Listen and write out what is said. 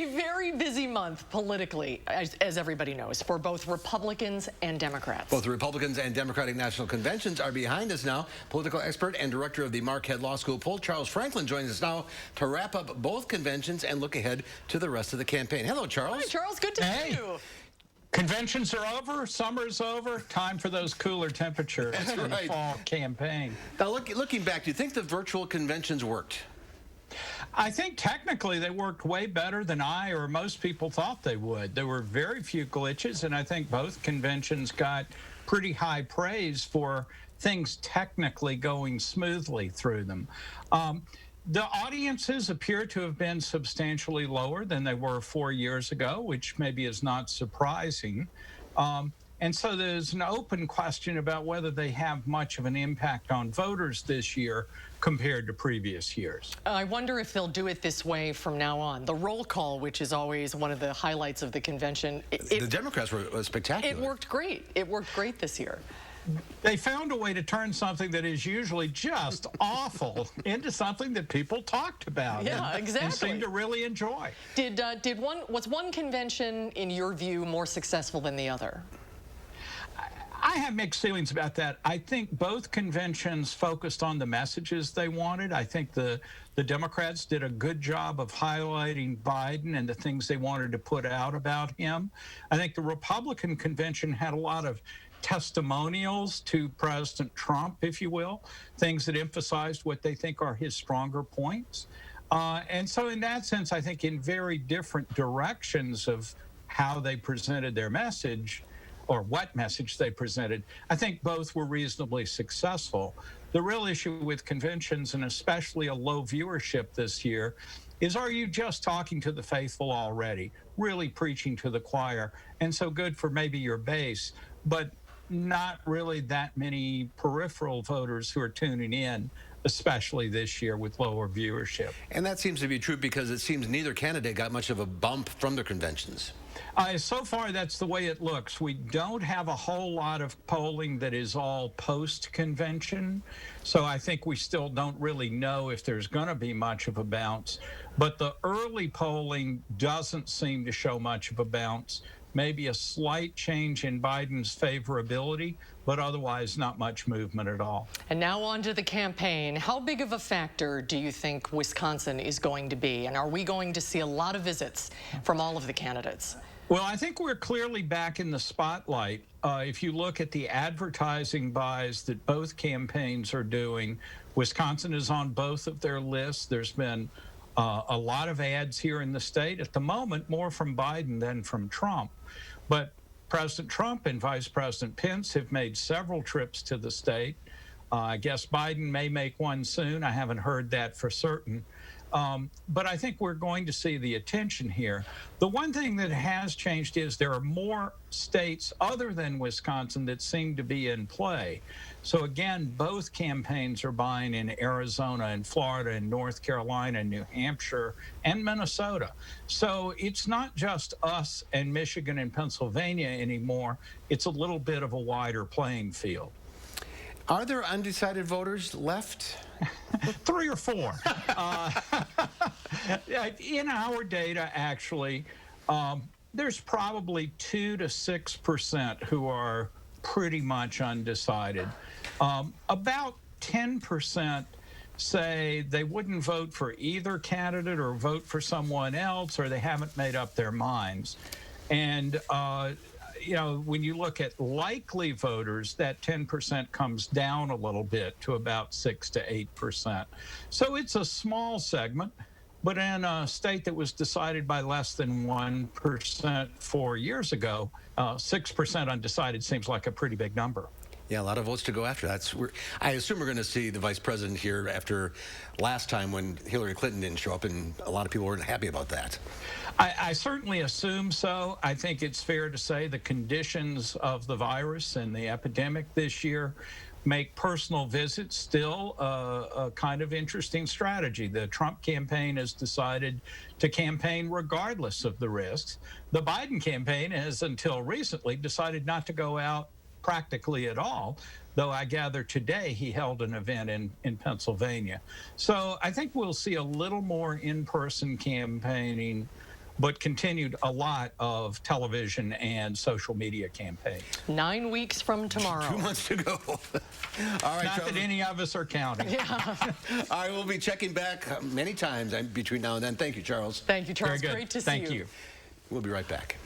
a very busy month politically, as everybody knows, for both Republicans and Democrats. Both the Republicans and Democratic National Conventions are behind us now. Political expert and director of the Marquette Law School poll, Charles Franklin, joins us now to wrap up both conventions and look ahead to the rest of the campaign. Hello, Charles. Hi, Charles. Good to see you. Conventions are over, summer's over, time for those cooler temperatures in the fall campaign. Now, looking back, do you think the virtual conventions worked? I think technically they worked way better than I or most people thought they would. There were very few glitches, and I think both conventions got pretty high praise for things technically going smoothly through them. The audiences appear to have been substantially lower than they were 4 years ago, which maybe is not surprising. And so there's an open question about whether they have much of an impact on voters this year compared to previous years. I wonder if they'll do it this way from now on. The roll call, which is always one of the highlights of the convention. The Democrats were spectacular. It worked great. It worked great this year. They found a way to turn something that is usually just awful into something that people talked about exactly. and seemed to really enjoy. Was one convention, in your view, more successful than the other? I have mixed feelings about that. I think both conventions focused on the messages they wanted. I think the Democrats did a good job of highlighting Biden and the things they wanted to put out about him. I think the Republican convention had a lot of testimonials to President Trump, if you will, things that emphasized what they think are his stronger points. And so in that sense, I think in very different directions of how they presented their message, or what message they presented, I think both were reasonably successful. The real issue with conventions, and especially a low viewership this year, is are you just talking to the faithful already, really preaching to the choir? And so good for maybe your base, but not really that many peripheral voters who are tuning in, especially this year with lower viewership. And that seems to be true because it seems neither candidate got much of a bump from the conventions. So far, that's the way it looks. We don't have a whole lot of polling that is all post-convention, so I think we still don't really know if there's going to be much of a bounce. But the early polling doesn't seem to show much of a bounce. Maybe a slight change in Biden's favorability, but otherwise not much movement at all. And now on to the campaign. How big of a factor do you think Wisconsin is going to be? And are we going to see a lot of visits from all of the candidates? Well, I think we're clearly back in the spotlight. If you look at the advertising buys that both campaigns are doing, Wisconsin is on both of their lists. There's been a lot of ads here in the state. At the moment, more from Biden than from Trump. But President Trump and Vice President Pence have made several trips to the state. I guess Biden may make one soon. I haven't heard that for certain. But I think we're going to see the attention here. The one thing that has changed is there are more states other than Wisconsin that seem to be in play. So again, both campaigns are buying in Arizona and Florida and North Carolina and New Hampshire and Minnesota. So it's not just us and Michigan and Pennsylvania anymore. It's a little bit of a wider playing field. Are there undecided voters left? 3 or 4. In our data, actually, there's probably 2 to 6% who are pretty much undecided. About 10% say they wouldn't vote for either candidate or vote for someone else, or they haven't made up their minds. And you know, when you look at likely voters, that 10% comes down a little bit to about 6 to 8%. So it's a small segment, but in a state that was decided by less than 1% 4 years ago, 6% undecided seems like a pretty big number. Yeah, a lot of votes to go after. I assume we're going to see the vice president here after last time when Hillary Clinton didn't show up, and a lot of people weren't happy about that. I certainly assume so. I think it's fair to say the conditions of the virus and the epidemic this year make personal visits still a kind of interesting strategy. The Trump campaign has decided to campaign regardless of the risks. The Biden campaign has, until recently, decided not to go out practically at all, though I gather today he held an event in Pennsylvania. So I think we'll see a little more in-person campaigning but continued a lot of television and social media campaigns. 9 weeks from tomorrow. 2 months to go. All right, Not Charles. that any of us are counting. I will be checking back many times between now and then. Thank you, Charles. Thank you, Charles. Very good. Great to see Thank you. We'll be right back.